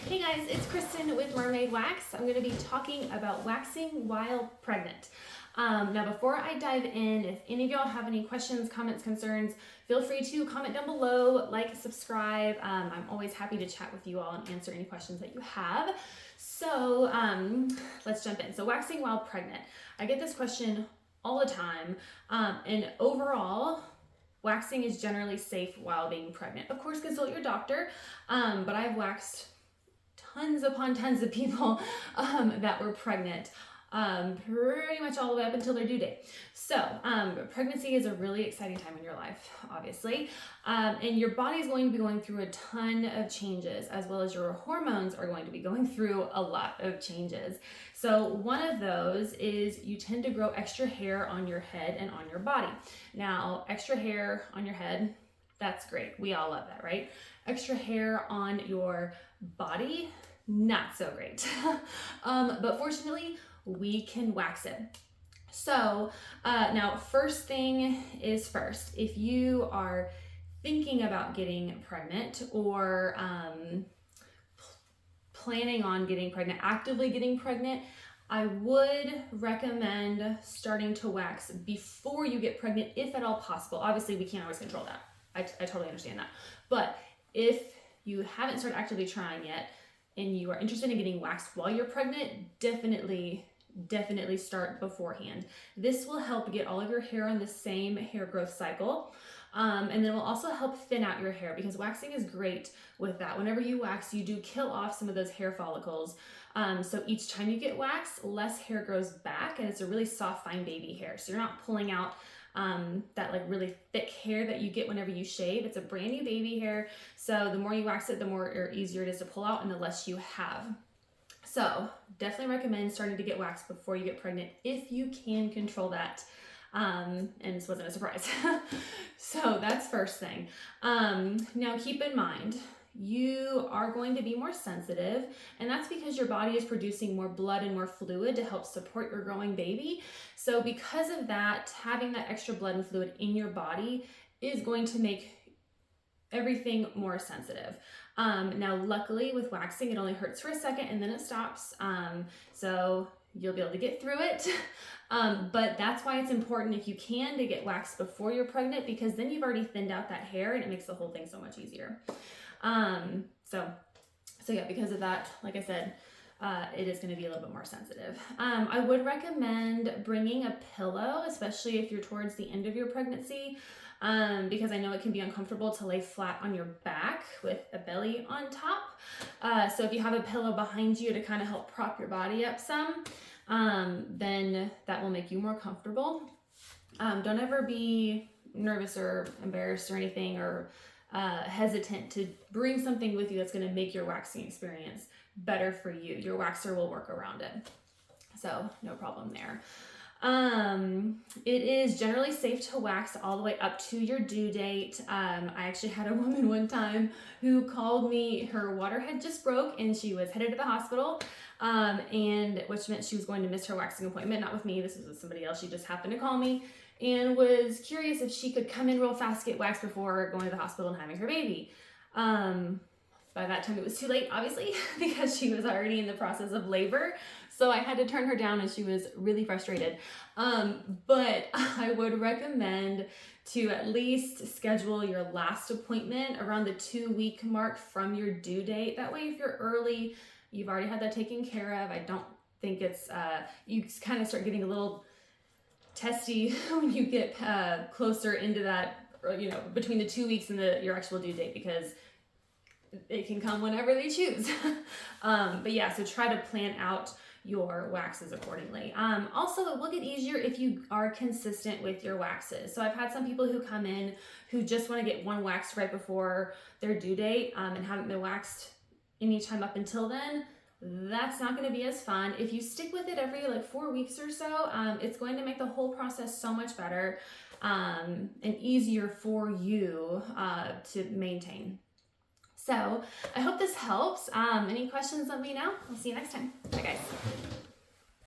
Hey guys, it's Kristen with Mermaid Wax. I'm going to be talking about waxing while pregnant. Now before I dive in, if any of y'all have any questions, comments, concerns, feel free to comment down below, like, subscribe. I'm always happy to chat with you all and answer any questions that you have. So let's jump in. So waxing while pregnant. I get this question all the time, and overall, waxing is generally safe while being pregnant. Of course, consult your doctor, but I've waxed tons upon tons of people that were pregnant, pretty much all the way up until their due date. So pregnancy is a really exciting time in your life, obviously, and your body is going to be going through a ton of changes, as well as your hormones are going to be going through a lot of changes. So one of those is you tend to grow extra hair on your head and on your body. Now, extra hair on your head, that's great. We all love that, right? Extra hair on your body, not so great. But fortunately, we can wax it. So now, first thing is first. If you are thinking about getting pregnant or planning on getting pregnant, actively getting pregnant, I would recommend starting to wax before you get pregnant, if at all possible. Obviously, we can't always control that. I totally understand that. But if you haven't started actively trying yet and you are interested in getting waxed while you're pregnant, definitely start beforehand. This will help get all of your hair on the same hair growth cycle. And then it will also help thin out your hair, because waxing is great with that. Whenever you wax, you do kill off some of those hair follicles. So each time you get waxed, less hair grows back, and it's a really soft, fine baby hair. So you're not pulling out that like really thick hair that you get whenever you shave. It's a brand new baby hair. So the more you wax it, the more or easier it is to pull out and the less you have. So definitely recommend starting to get waxed before you get pregnant if you can control that. And this wasn't a surprise. So that's first thing. Now keep in mind, you are going to be more sensitive, and that's because your body is producing more blood and more fluid to help support your growing baby. So because of that, having that extra blood and fluid in your body is going to make everything more sensitive. Now, luckily with waxing, it only hurts for a second and then it stops. So you'll be able to get through it. But that's why it's important, if you can, to get waxed before you're pregnant, because then you've already thinned out that hair and it makes the whole thing so much easier. So yeah, because of that, like I said, it is going to be a little bit more sensitive. I would recommend bringing a pillow, especially if you're towards the end of your pregnancy, because I know it can be uncomfortable to lay flat on your back with a belly on top. So if you have a pillow behind you to kind of help prop your body up some, then that will make you more comfortable. Don't ever be nervous or embarrassed or anything, or hesitant to bring something with you that's going to make your waxing experience better for you. Your waxer will work around it. So no problem there. It is generally safe to wax all the way up to your due date. I actually had a woman one time who called me, her water had just broke and she was headed to the hospital, and which meant she was going to miss her waxing appointment. Not with me, this was with somebody else. She just happened to call me and was curious if she could come in real fast, get waxed before going to the hospital and having her baby. By that time it was too late, obviously, because she was already in the process of labor. So I had to turn her down and she was really frustrated. But I would recommend to at least schedule your last appointment around the 2-week mark from your due date. That way, if you're early, you've already had that taken care of. I don't think it's, you kind of start getting a little testy when you get closer into that, you know, between the 2 weeks and your actual due date, because it can come whenever they choose. But yeah, so try to plan out your waxes accordingly. Also, it will get easier if you are consistent with your waxes. So I've had some people who come in who just want to get one wax right before their due date, and haven't been waxed anytime up until then. That's not going to be as fun. If you stick with it every like 4 weeks or so, it's going to make the whole process so much better, and easier for you to maintain. So I hope this helps. Any questions, let me know. I'll see you next time. Bye guys.